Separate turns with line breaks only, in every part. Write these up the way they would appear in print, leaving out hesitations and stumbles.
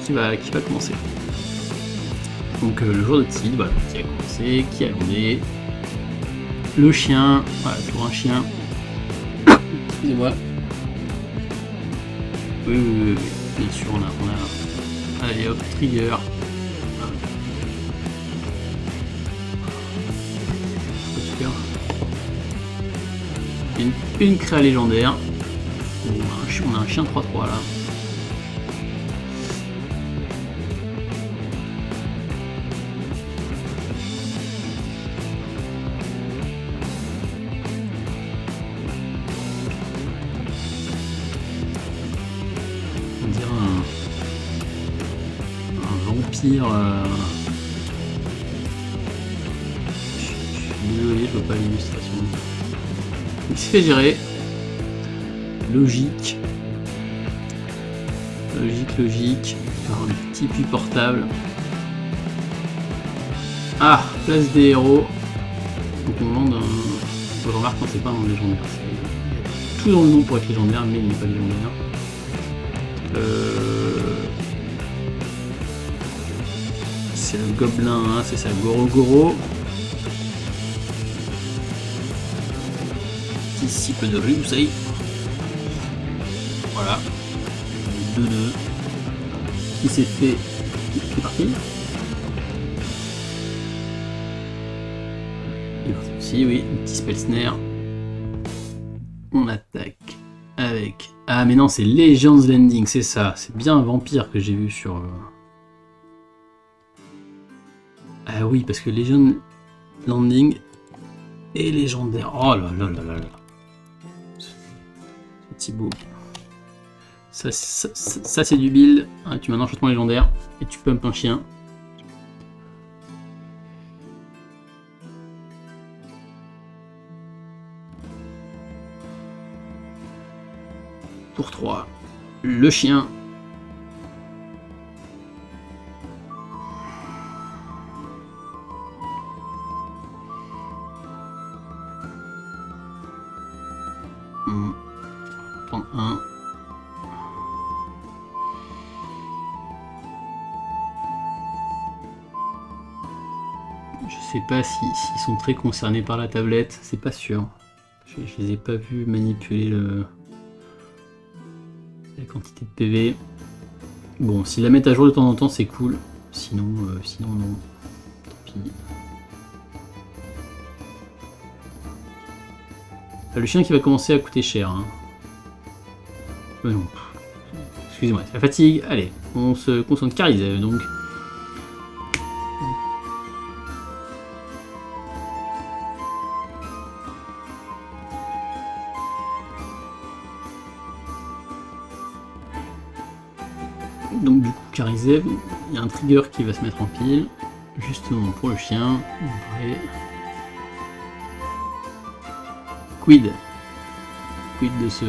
qui va commencer. Donc le joueur de Tid, voilà, qui a commencé, qui a landé. Le chien, voilà, toujours un chien. Excusez-moi. Oui, bien sûr, on a... Allez hop, trigger. Super. Une créa légendaire. On a un chien 3-3 là. On dirait un vampire. Je suis désolé, je vois pas l'illustration. Il se fait gérer. Logique. Par un petit puits portable. Ah, place des héros. Donc on demande un... Je remarque quand c'est pas un légendaire. C'est tout dans le nom pour être légendaire, mais il n'est pas légendaire. C'est le gobelin, hein, c'est ça, Goro. Disciple de Ryusei. Voilà. 2-2. Qui s'est fait. C'est parti. Si, oui, un petit spell snare. On attaque avec. Ah, mais non, c'est Legends Landing, c'est ça. C'est bien un vampire que j'ai vu sur. Ah oui, parce que Legend Landing est légendaire. Oh là là là là là. C'est Thibaut. Ça c'est du build. Ah, tu mets un enchantement légendaire et tu pump un chien. Tour 3. Le chien. Prendre un. Je sais pas s'ils sont très concernés par la tablette, c'est pas sûr. Je les ai pas vus manipuler la quantité de PV. Bon, s'ils la mettent à jour de temps en temps, c'est cool. Sinon non. Tant pis. Le chien qui va commencer à coûter cher. Hein. Non. Excusez-moi, c'est la fatigue. Allez, on se concentre Karizev donc. Donc du coup Karizev, il y a un trigger qui va se mettre en pile, justement pour le chien. Quid de ce...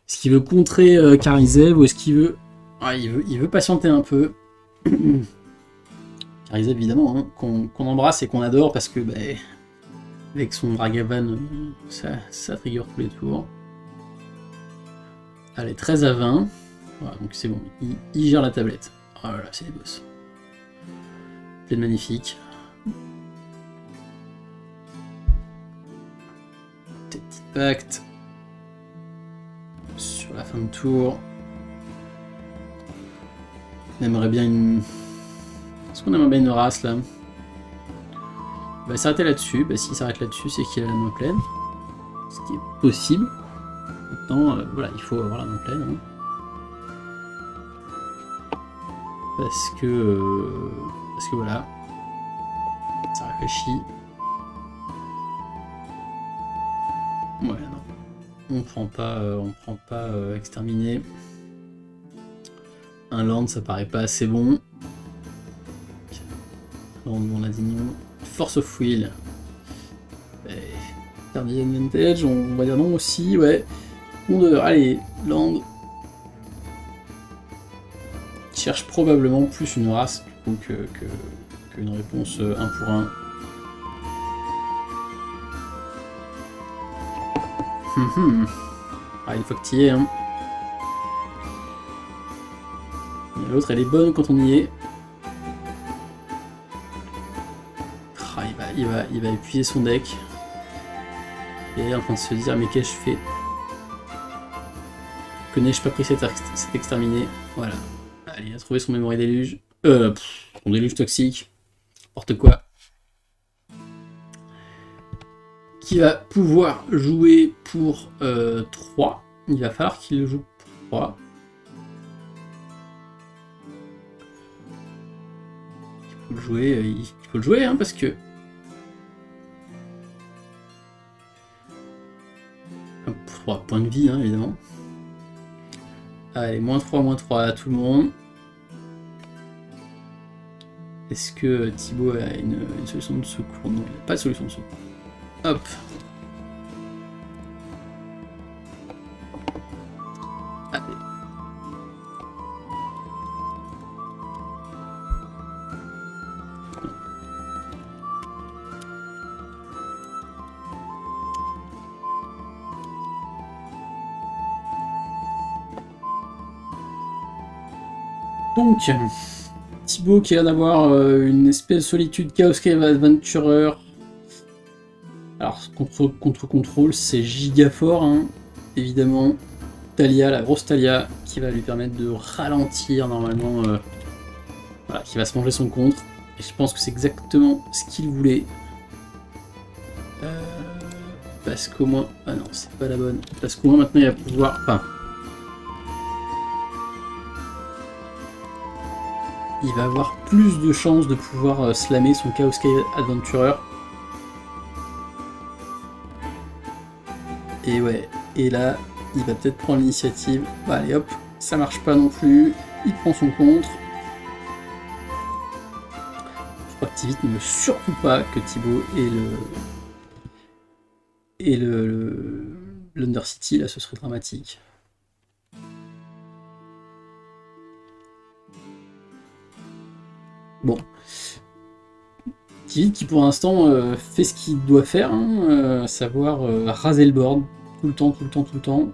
Est-ce qu'il veut contrer Karizev ou est-ce qu'il veut... Ah, il veut patienter un peu. Karizev évidemment, hein, qu'on embrasse et qu'on adore parce que avec son Dragavan, ça trigger tous les tours. Allez, 13 à 20. Voilà, donc c'est bon, il gère la tablette. Oh là là, c'est des boss. C'est magnifique. Petit pacte. Sur la fin de tour. On aimerait bien une... Est-ce qu'on aimerait bien une race là? Il va s'arrêter là-dessus. Bah, s'il s'arrête là-dessus, c'est qu'il a la main pleine. Ce qui est possible. Maintenant, voilà, il faut avoir la main pleine. Hein. Parce que voilà, ça réfléchit. Ouais, non. On prend pas exterminé. Un land, ça paraît pas assez bon. Land, on a dit non. Force of Will. Guardian Advantage, on va dire non aussi, ouais. Allez, land. Il cherche probablement plus une race qu'une réponse 1 pour 1. Ah, une fois que tu y es, hein. L'autre, elle est bonne quand on y est. Ah, il va épuiser son deck. Et il est en train de se dire, mais qu'est-ce que je fais? Que n'ai-je pas pris cet exterminé? Voilà. Allez, il a trouvé son mémoire déluge. Son déluge toxique. N'importe quoi. Qui va pouvoir jouer pour 3. Il va falloir qu'il le joue pour 3. Il faut le jouer, hein, parce que... Pour 3 points de vie, hein, évidemment. Allez, -3 à tout le monde. Est-ce que Thibaut a une solution de secours? Non, il n'a pas de solution de secours. Hop. Allez. Donc, Thibaut qui a d'avoir une espèce de solitude Chaos Cave Adventurer. Alors, contre contrôle, c'est giga fort, hein, évidemment. Talia, la grosse Talia, qui va lui permettre de ralentir normalement. Voilà, qui va se manger son contre. Et je pense que c'est exactement ce qu'il voulait. Parce qu'au moins... Ah non, c'est pas la bonne. Parce qu'au moins maintenant il va pouvoir... Enfin... Il va avoir plus de chances de pouvoir slammer son Chaos Cave Adventurer. Et ouais, et là, il va peut-être prendre l'initiative. Bah, allez hop, ça marche pas non plus. Il prend son contre. Je crois que Tivit ne veut surtout pas que Thibaut ait l'Undercity, là ce serait dramatique. Bon. Tivit qui pour l'instant fait ce qu'il doit faire, hein, savoir raser le board tout le temps.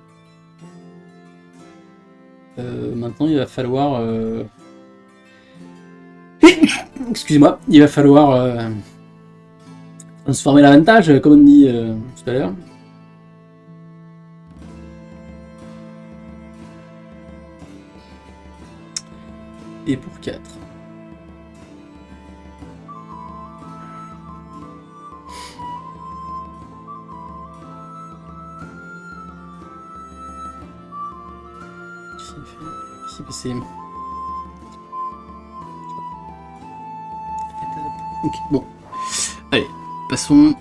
Maintenant il va falloir... Excusez-moi, il va falloir transformer l'avantage, comme on dit tout à l'heure. Et pour 4. C'est... Ok, bon. Allez, passons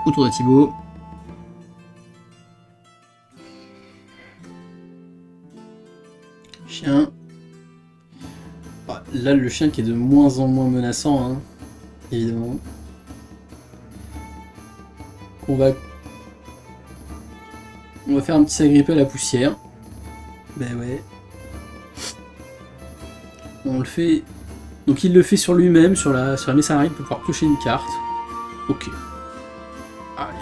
au tour de Thibaut. Chien. Bah, là, le chien qui est de moins en moins menaçant, hein, évidemment. On va faire un petit s'agripper à la poussière. Ben ouais. On le fait... Donc il le fait sur lui-même, sur la messagerie, pour pouvoir piocher une carte. Ok. Allez.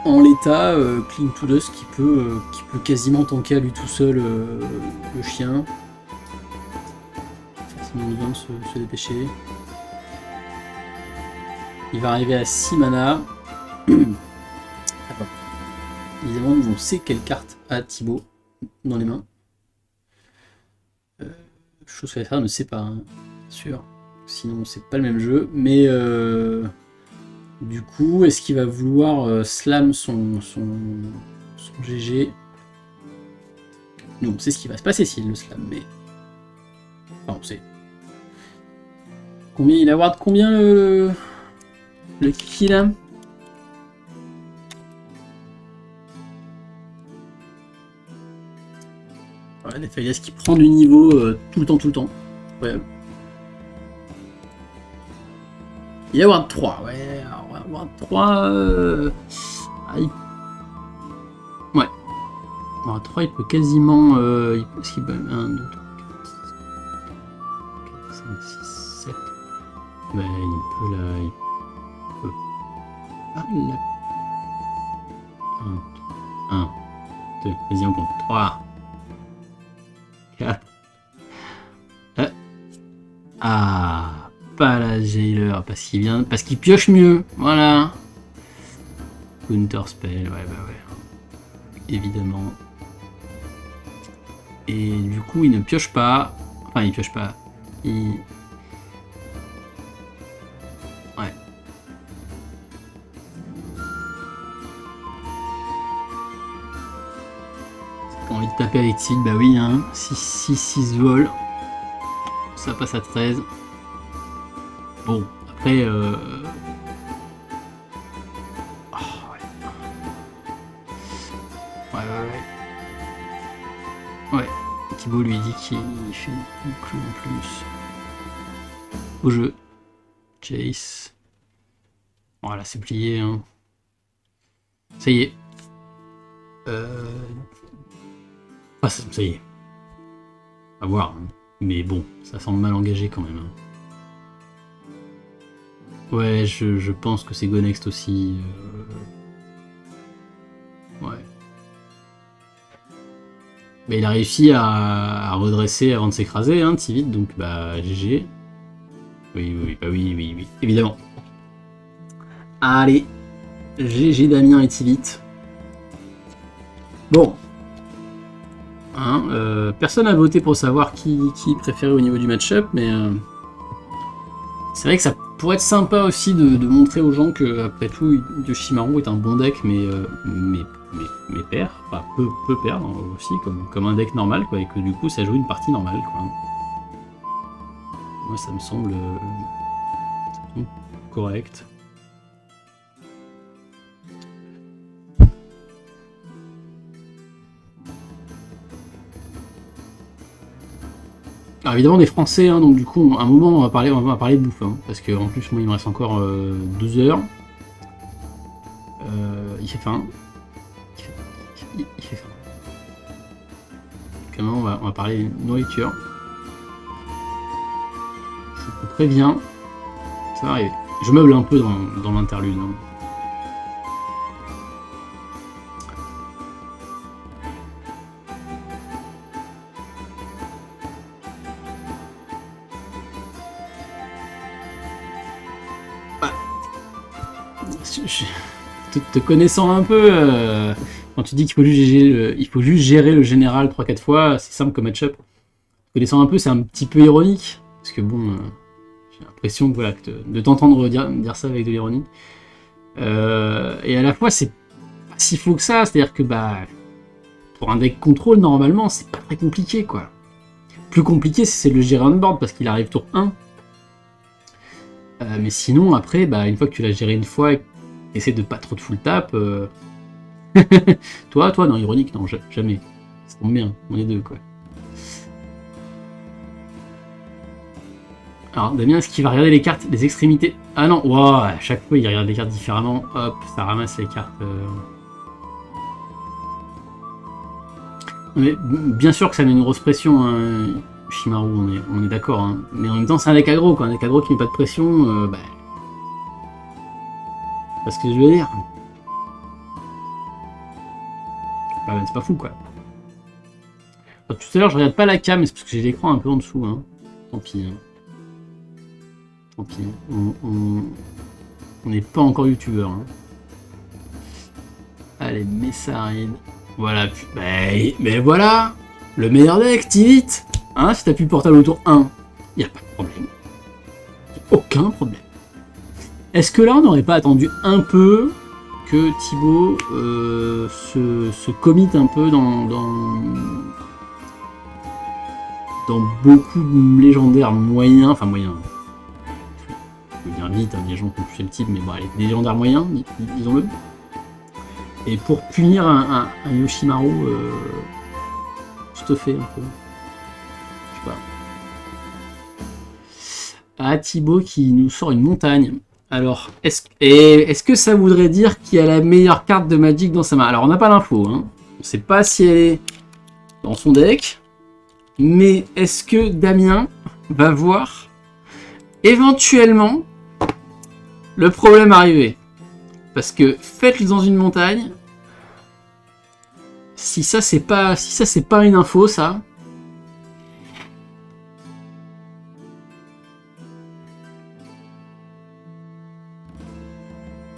En l'état, Cling to Dust qui peut quasiment tanker à lui tout seul le chien. Forcément besoin de se dépêcher. Il va arriver à 6 mana. Évidemment, on sait quelle carte a Thibaut dans les mains. Chose que la ne sait pas, hein, bien sûr. Sinon, c'est pas le même jeu. Mais du coup, est-ce qu'il va vouloir slam son GG? Nous, on sait ce qui va se passer s'il le slam, mais... Enfin, on sait. Combien il award? Combien le Kiki là? Ouais, Nefalias qui prend du niveau tout le temps. Incroyable. Il award 3, ouais, award 3... Ouais. Award 3, il peut quasiment... Est-ce qu'il peut... 1, 2, 3, 4, 5, 6, 7... Ben, il peut la... Ah, il l'a... 1, 2, vas-y on compte. 3, 4. Ah, pas la jailer, parce qu'il pioche mieux, voilà. Counterspell, ouais. Évidemment. Et du coup, il ne pioche pas. Enfin, il pioche pas. Ouais. T'as envie de taper avec Tid, bah oui, hein. 6 vol. Ça passe à 13. Bon, après... Ouais, Thibaut lui dit qu'il fait une clou en plus. Au jeu. Chase. Voilà, c'est plié. Hein. Ça y est. Ah, ça y est. À voir. Hein. Mais bon, ça semble mal engagé quand même. Hein. Ouais, je pense que c'est Go Next aussi. Ouais. Mais il a réussi à redresser avant de s'écraser, hein, Tivit, donc bah GG. Oui, évidemment. Allez, GG Damien et Tivit. Bon. Hein, personne n'a voté pour savoir qui préférait au niveau du match-up, mais c'est vrai que ça pourrait être sympa aussi de montrer aux gens que, après tout, Yoshimaru est un bon deck, mais perd, enfin peut perdre aussi, comme un deck normal, quoi, et que du coup ça joue une partie normale, quoi. Moi ça me semble correct. Alors évidemment des Français, hein, donc du coup à un moment on va parler de bouffe, hein, parce que en plus moi il me reste encore 12 heures. Il fait faim. Il fait faim. Donc maintenant on va parler nourriture. Je te préviens, ça va arriver. Je meuble un peu dans l'interlude. Hein. Te connaissant un peu, quand tu dis qu'il faut juste gérer le général 3-4 fois, c'est simple comme match-up. Connaissant un peu, c'est un petit peu ironique, parce que bon, j'ai l'impression voilà, de t'entendre dire ça avec de l'ironie. Et à la fois, c'est pas si faux que ça, c'est-à-dire que bah, pour un deck contrôle, normalement, c'est pas très compliqué, quoi. Plus compliqué, c'est de le gérer on-board, parce qu'il arrive tour 1. Mais sinon, après, bah, une fois que tu l'as géré une fois, essaie de pas trop de full tap. Toi, non, ironique, non, jamais. Ça tombe bien, on est deux, quoi. Alors, Damien, est-ce qu'il va regarder les cartes, les extrémités? Ah non, wow, à chaque fois, il regarde les cartes différemment. Hop, ça ramasse les cartes. Mais bien sûr que ça met une grosse pression, hein, Shimaru, on est d'accord. Hein. Mais en même temps, c'est un deck aggro, quoi. Un deck aggro qui met pas de pression, bah... C'est ce que je veux dire. Bah, c'est pas fou, quoi. Alors, tout à l'heure, je regarde pas la cam, mais c'est parce que j'ai l'écran un peu en dessous. Hein. Tant pis. Hein. Tant pis. On n'est pas encore youtubeur. Hein. Allez, Messaride. Voilà. Mais voilà. Le meilleur deck, Tivit. Hein, si t'appuies portable au tour 1, y a pas de problème. Aucun problème. Est-ce que là, on n'aurait pas attendu un peu que Thibaut se commit un peu dans beaucoup de légendaires moyens, enfin moyens, je veux dire vite, hein, les gens sont susceptibles, mais bon, allez, des légendaires moyens, disons-le. Et pour punir un Yoshimaru stuffé un peu. Je sais pas. Ah, Thibaut qui nous sort une montagne. Alors, est-ce que ça voudrait dire qu'il y a la meilleure carte de Magic dans sa main? Alors, on n'a pas l'info, hein. On ne sait pas si elle est dans son deck. Mais est-ce que Damien va voir éventuellement le problème arriver? Parce que faites dans une montagne, Si ça c'est pas une info, ça.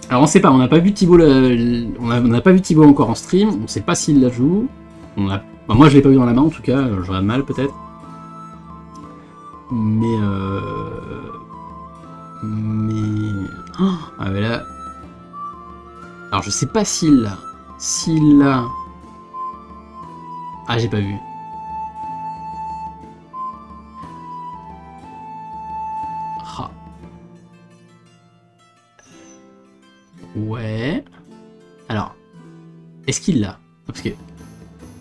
Alors on sait pas, on n'a pas vu Thibaut, on n'a pas vu Thibaut encore en stream, on sait pas s'il la joue. Moi je l'ai pas vu dans la main en tout cas, j'aurais mal peut-être. Mais ah mais là. Alors je sais pas s'il l'a. S'il l'a. Ah j'ai pas vu. Ah. Ouais. Alors. Est-ce qu'il l'a? Parce que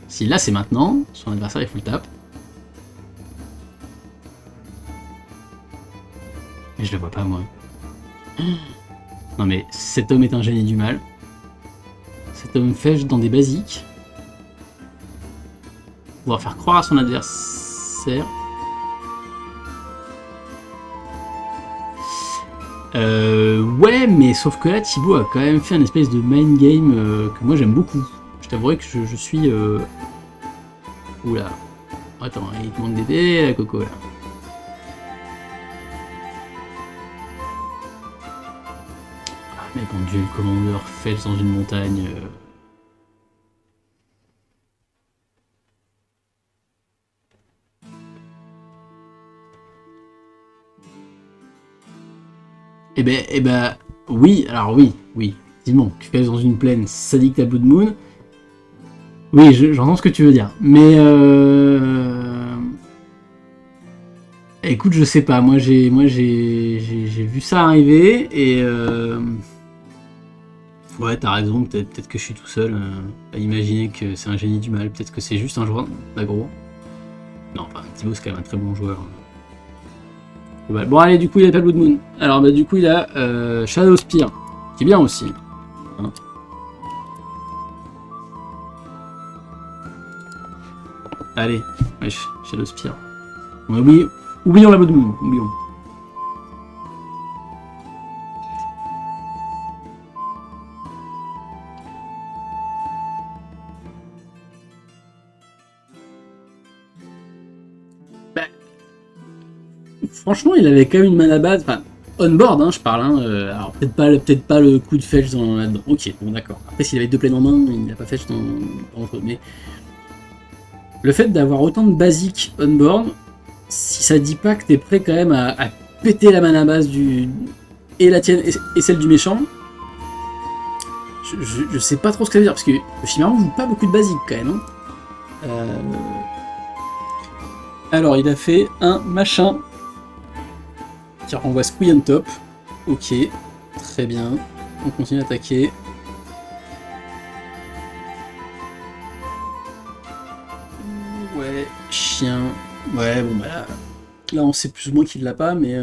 s'il l'a c'est maintenant, son adversaire il faut le tap. Mais je le vois pas moi. Non mais cet homme est un génie du mal. Cet homme fèche dans des basiques. Pouvoir faire croire à son adversaire. Ouais, mais sauf que là, Thibaut a quand même fait un espèce de mind game que moi j'aime beaucoup. Je t'avouerai que je suis... Oula. Attends, il te manque des dés, la coco là. Ah, mais mon dieu, le commandeur fèche dans une montagne... Eh ben, oui, alors oui, effectivement, tu fais dans une plaine, ça dit que t'as Blood Moon. Oui, j'entends ce que tu veux dire, mais écoute, je sais pas, moi j'ai vu ça arriver et ouais, t'as raison, peut-être que je suis tout seul à imaginer que c'est un génie du mal, peut-être que c'est juste un joueur d'aggro. Non, enfin, Thibaut c'est quand même un très bon joueur. Bon allez, du coup il a pas Blood Moon. Alors bah du coup il a Shadow Spear, qui est bien aussi. Hein. Allez, wesh, Shadow Spear. Oublions la Blood Moon, oublions. Franchement, il avait quand même une mana base, enfin, on-board, hein, je parle, hein, alors peut-être pas le coup de fetch là-dedans. Ok, bon d'accord. Après, s'il avait deux plaines en main, il n'a pas fetch dans l'autre. Mais le fait d'avoir autant de basiques on-board, si ça dit pas que t'es prêt quand même à péter la mana base et la tienne et celle du méchant, je sais pas trop ce que ça veut dire, parce que le Chimaru joue pas beaucoup de basiques quand même. Hein. Alors, il a fait un machin qui renvoie Squee on top. Ok, très bien. On continue à attaquer. Ouais, chien. Ouais, bon bah là on sait plus ou moins qu'il l'a pas, mais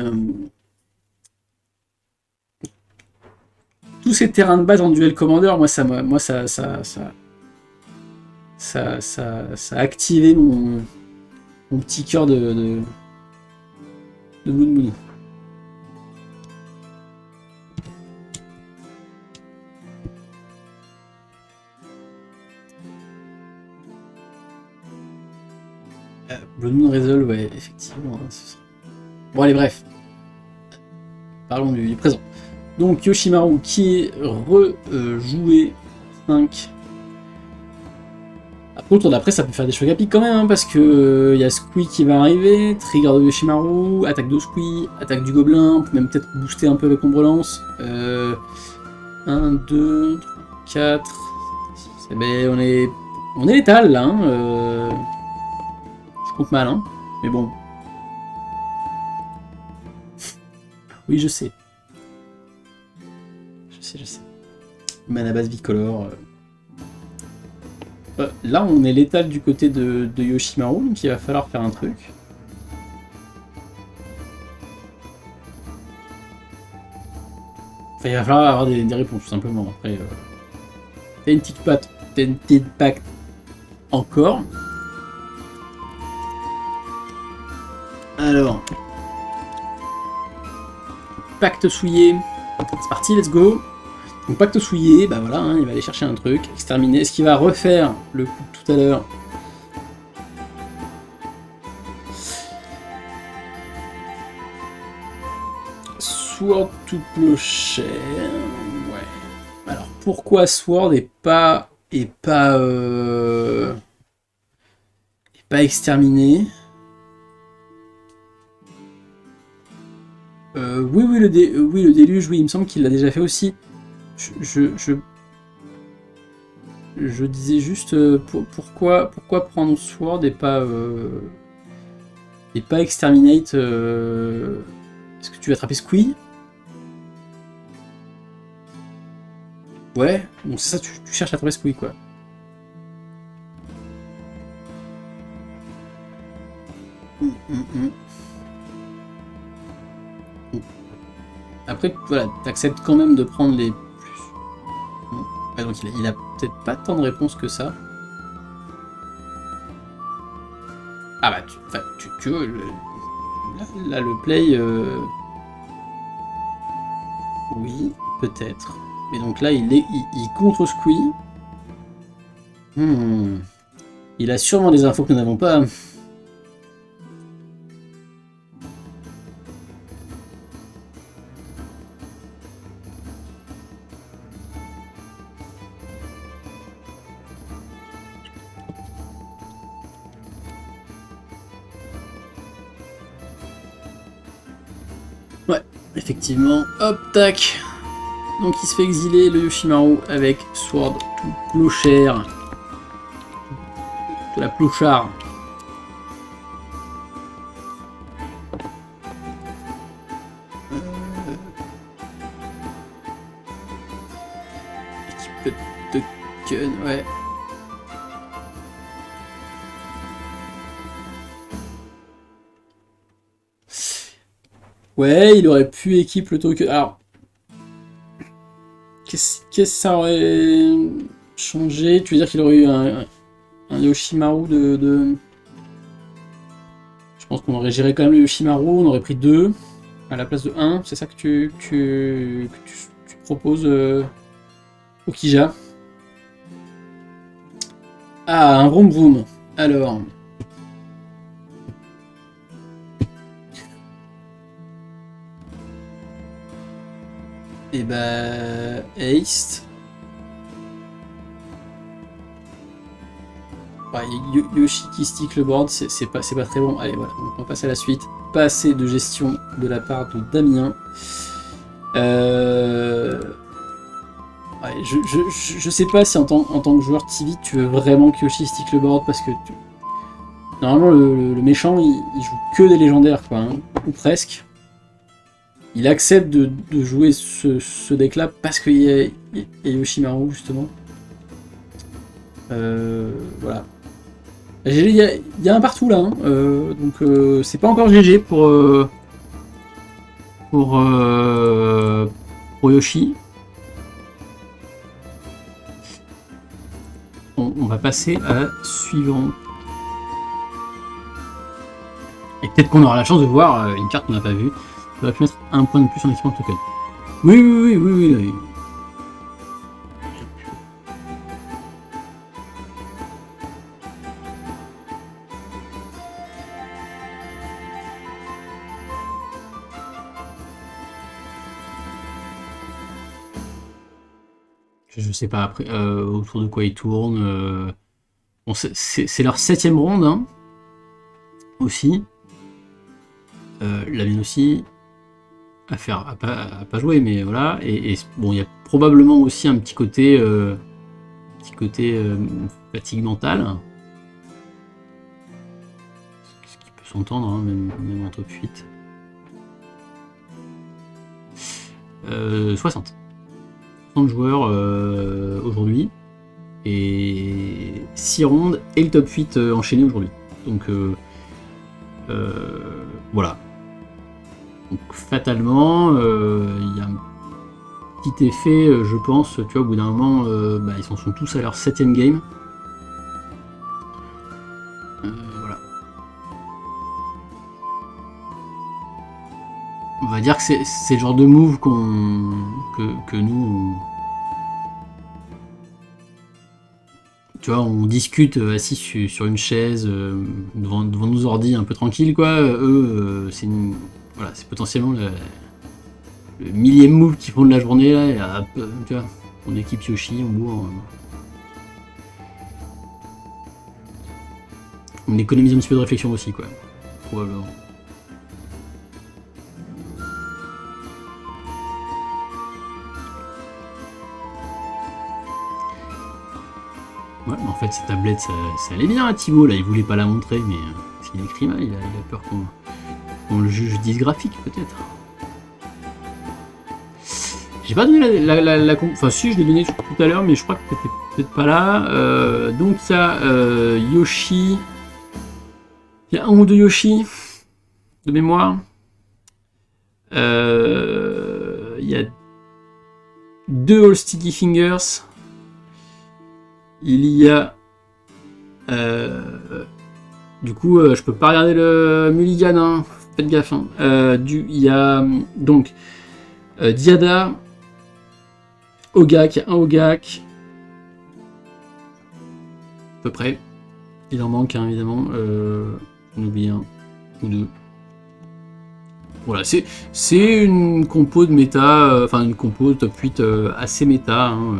tous ces terrains de base en duel commandeur, moi ça a activé mon petit cœur de Blood Moon. Blood Moon Resolve, ouais, effectivement. Hein, bon, allez, bref. Parlons du présent. Donc, Yoshimaru qui est rejoué 5. Après, au tour d'après, ça peut faire des chocs à pic quand même, hein, parce que y a Squee qui va arriver, trigger de Yoshimaru, attaque de Squee, attaque du gobelin, on peut même peut-être booster un peu avec Ombrelance. 1, 2, 3, 4. Ben, on est létal là. Hein, je compte mal, hein, mais bon. Oui, je sais. Je sais. Mana base bicolore. Là, on est létal du côté de Yoshimaru, donc il va falloir faire un truc. Enfin, il va falloir avoir des réponses, tout simplement. Après, t'as une petite pacte encore. Alors, pacte souillé. C'est parti, let's go. Donc pacte souillé, bah voilà, hein, il va aller chercher un truc, exterminer. Est-ce qu'il va refaire le coup de tout à l'heure? Sword to Plowshare. Ouais. Alors pourquoi Sword et pas exterminé? Oui, oui, le déluge, oui, il me semble qu'il l'a déjà fait aussi. Je disais juste pourquoi prendre Sword et pas Exterminate. Est-ce que tu vas attraper Squee? Ouais, donc c'est ça, tu cherches à attraper Squee quoi. Après, voilà, t'acceptes quand même de prendre les plus. Ouais, donc il a peut-être pas tant de réponses que ça. Ah bah, tu vois, là, le play... Oui, peut-être. Mais donc là, il contre Squee. Il a sûrement des infos que nous n'avons pas. Ouais, effectivement. Hop, tac. Donc il se fait exiler le Yoshimaru avec Sword to Plowshare. De la Plouchard. Équipe de Ken, ouais. Ouais, il aurait pu équipe le token. Alors, qu'est-ce que ça aurait changé? Tu veux dire qu'il aurait eu un Yoshimaru de... Je pense qu'on aurait géré quand même le Yoshimaru, on aurait pris 2 à la place de 1. C'est ça que tu proposes, Okija? Ah, un Vroom Vroom. Alors... Et bah... Haste. Ouais, Yoshi qui stick le board, c'est pas très bon. Allez, voilà, donc on va passer à la suite. Pas assez de gestion de la part de Damien. Ouais, je sais pas si en tant que joueur TV, tu veux vraiment que Yoshi stick le board, parce que normalement le méchant, il joue que des légendaires, quoi, hein, ou presque. Il accepte de jouer ce deck-là parce qu'il y a Yoshimaru, justement. Voilà. Il y a un partout là, hein. Donc c'est pas encore GG pour Yoshi. On va passer à la suivante. Et peut-être qu'on aura la chance de voir une carte qu'on n'a pas vue. On va pu mettre un point de plus en équipement de token. Oui. Je sais pas après autour de quoi ils tournent. Bon, c'est leur 7ème ronde, hein, aussi. La mienne aussi. À pas jouer, mais voilà. Et bon, il y a probablement aussi un petit côté fatigue mentale. Ce qui peut s'entendre, hein, même en top 8. 60 joueurs aujourd'hui. Et 6 rondes et le top 8 enchaîné aujourd'hui. Donc voilà. Donc fatalement, il y a un petit effet, je pense, tu vois, au bout d'un moment, ils s'en sont tous à leur 7ème game. Voilà. On va dire que c'est le genre de move que nous, tu vois, on discute assis sur une chaise devant nos ordi un peu tranquille, quoi. Eux, voilà, c'est potentiellement le millième move qu'ils font de la journée, là. Et, tu vois, on équipe Yoshi, on bourre. On économise un petit peu de réflexion aussi, quoi. Probablement. Ouais, mais en fait, cette tablette, ça allait bien à Thibaut, là. Il voulait pas la montrer, mais parce qu'il écrit mal, il a peur qu'on le juge dysgraphique, peut-être. J'ai pas donné la enfin, si, je l'ai donné tout à l'heure, mais je crois que t'étais peut-être pas là. Donc, il y a Yoshi. Il y a un ou deux Yoshi de mémoire. Il y a 2 All Sticky Fingers. Il y a... du coup, je peux pas regarder le Mulligan, hein. Faites gaffe. Hein. Il y a donc Diada, Ogak, il y a un Ogak. À peu près. Il en manque un, évidemment. On oublie un ou deux. Voilà, c'est une compo de méta, enfin une compo de top 8 assez méta. Hein,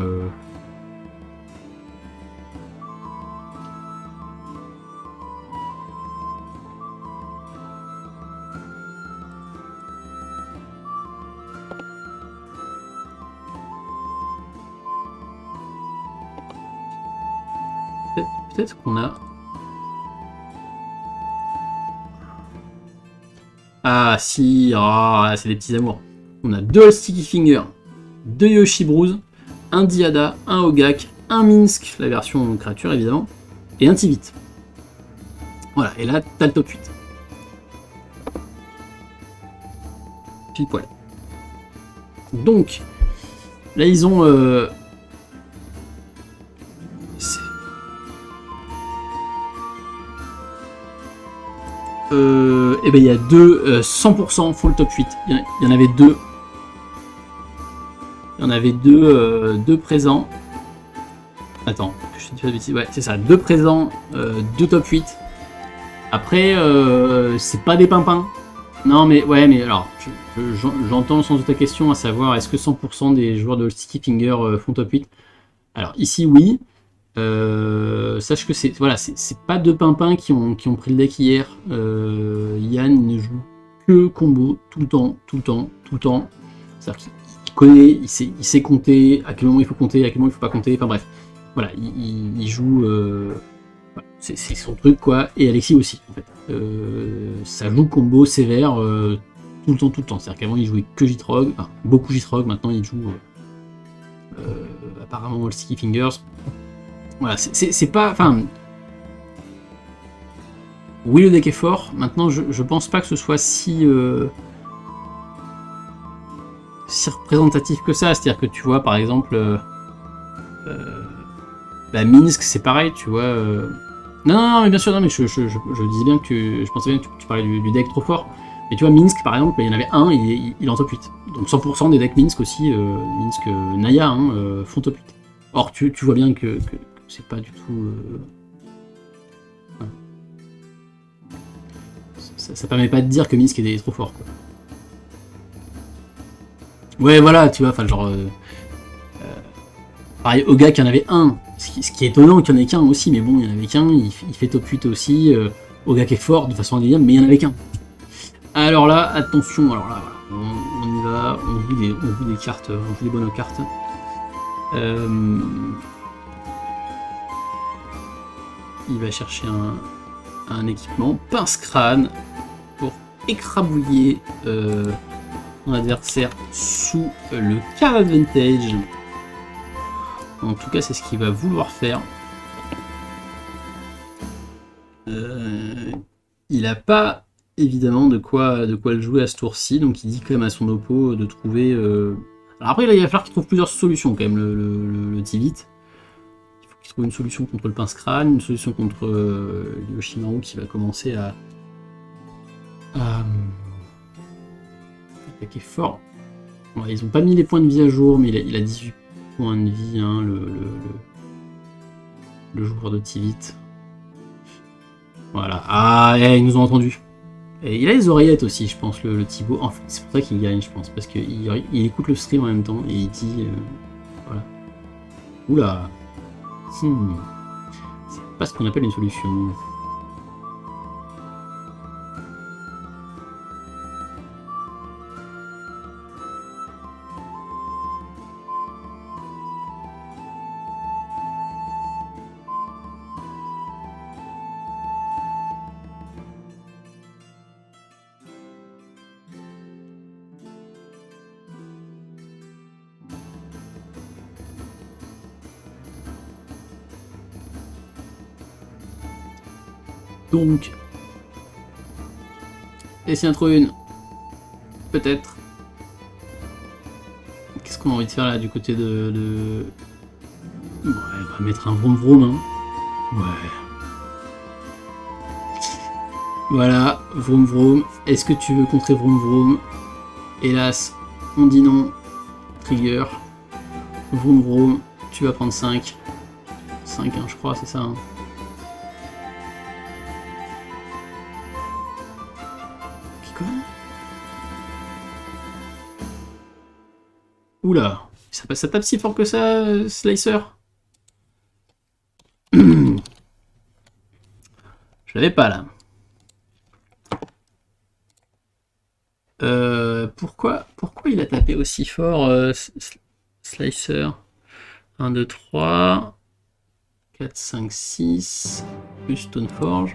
Peut-être qu'on a... Ah si, c'est des petits amours. On a 2 Sticky Finger, 2 Yoshi Bruise, un Diada, un Ogak, un Minsk, la version créature évidemment, et un Tivit. Voilà, et là t'as le top 8. Pile poil. Donc, là ils ont... et ben il y a 100% full top 8. Il y en avait 2. Il y en avait 2 présents. Attends, que je te dis pas de bêtises. Ouais, c'est ça, 2 présents, 2 top 8. Après, c'est pas des pimpins. Non, mais ouais, mais alors, j'entends le sens de ta question, à savoir, est-ce que 100% des joueurs de Sticky Finger font top 8? Alors, ici, oui. Sache que c'est pas 2 pimpins qui ont pris le deck hier. Yann il ne joue que combo tout le temps. C'est-à-dire qu'il connaît, il sait compter, à quel moment il faut compter, à quel moment il faut pas compter, enfin bref. Voilà, il joue. C'est son truc, quoi. Et Alexis aussi, en fait. Ça joue combo sévère tout le temps. C'est-à-dire qu'avant il jouait que Jitrog, enfin, beaucoup Jitrog, maintenant il joue apparemment All Sticky Fingers. Voilà, c'est pas... Enfin... Oui, le deck est fort. Maintenant, je pense pas que ce soit si représentatif que ça. C'est-à-dire que tu vois, par exemple... Minsk, c'est pareil, tu vois... Non, mais bien sûr, non, mais je disais bien que... Je pensais bien que tu parlais du deck trop fort. Mais tu vois, Minsk, par exemple, il y en avait un, il est en top 8. Donc 100% des decks Minsk aussi, Minsk, Naya, hein, font top 8. Or, tu vois bien que c'est pas du tout... Ça permet pas de dire que Minsk est trop fort, quoi. Ouais, voilà, tu vois, enfin, genre... pareil, Ogak, il y en avait un. Ce qui est étonnant qu'il n'y en ait qu'un aussi, mais bon, il y en avait qu'un, il fait top 8 aussi. Ogak est fort de façon indéniable, mais il n'y en avait qu'un. Alors là, attention, alors là, voilà, on y va, on joue des cartes, on joue des bonnes cartes. Il va chercher un équipement, pince-crâne, pour écrabouiller son adversaire sous le card advantage. En tout cas, c'est ce qu'il va vouloir faire. Il n'a pas évidemment de quoi le jouer à ce tour-ci, donc il dit quand même à son oppo de trouver... Alors après, là, il va falloir qu'il trouve plusieurs solutions quand même, le Tivit. Il faut qu'il trouve une solution contre le pince-crâne, une solution contre Yoshimaru qui va commencer à attaquer fort. Ouais, ils n'ont pas mis les points de vie à jour, mais il a 18 points de vie, hein, le joueur de Tivit. Voilà. Ah, ils nous ont entendus. Et il a les oreillettes aussi, je pense, le Thibaut. Enfin, c'est pour ça qu'il gagne, je pense, parce qu'il écoute le stream en même temps et il dit... voilà. Oula. C'est pas ce qu'on appelle une solution. Donc, essayer d'en trouver une. Peut-être. Qu'est-ce qu'on a envie de faire là du côté de... Ouais, on va mettre un vroom vroom. Hein. Ouais. Voilà, vroom vroom. Est-ce que tu veux contrer vroom vroom? Hélas, on dit non. Trigger. Vroom vroom, tu vas prendre 5. 5, hein, je crois, c'est ça. Hein. Oula, ça tape si fort que ça, Slicer. Je l'avais pas là. Pourquoi il a tapé aussi fort, Slicer? 1, 2, 3, 4, 5, 6, plus Stoneforge.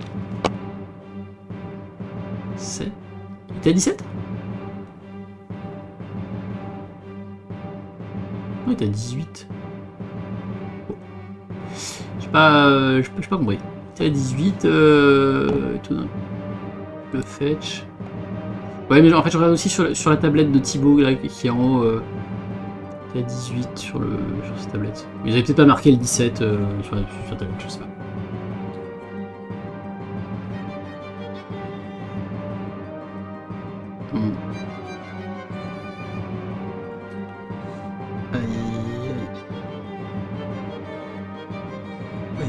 7. Il était à 17? Non, il était à 18. Oh. Je sais pas compris. Il était à 18, tout le fetch. Ouais, mais en fait, je regarde aussi sur la tablette de Thibaut là, qui est en haut. Il est à 18 sur cette tablette. Mais j'avais peut-être pas marqué le 17 sur la tablette, je sais pas.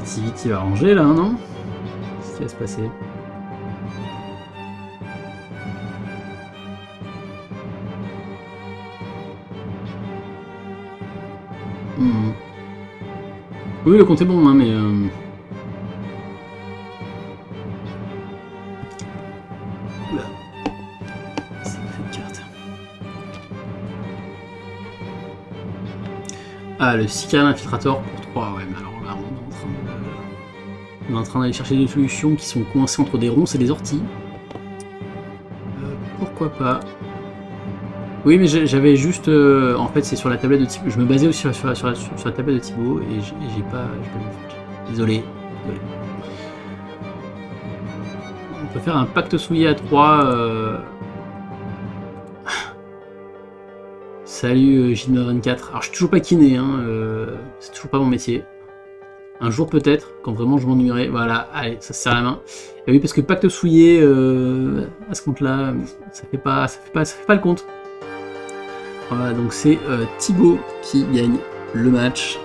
Tivit il va ranger là, non? Qu'est-ce qui va se passer? Oui, le compte est bon, hein, mais... Oula. Ça me fait de carte. Ah, le Sicarian Infiltrator pour 3, ouais, mais alors là, on est en train d'aller chercher des solutions qui sont coincées entre des ronces et des orties. Pourquoi pas? Oui, mais j'avais juste... en fait, c'est sur la tablette de Thibaut. Je me basais aussi sur la tablette de Thibaut et j'ai pas vu. Désolé. On peut faire un pacte souillé à 3. Salut Gilma24. Alors, je suis toujours pas kiné, hein. C'est toujours pas mon métier. Un jour peut-être, quand vraiment je m'ennuierai. Voilà, allez, ça se serre la main. Et oui, parce que pacte souillé, à ce compte-là, ça fait pas le compte. Voilà, donc c'est Thibaut qui gagne le match.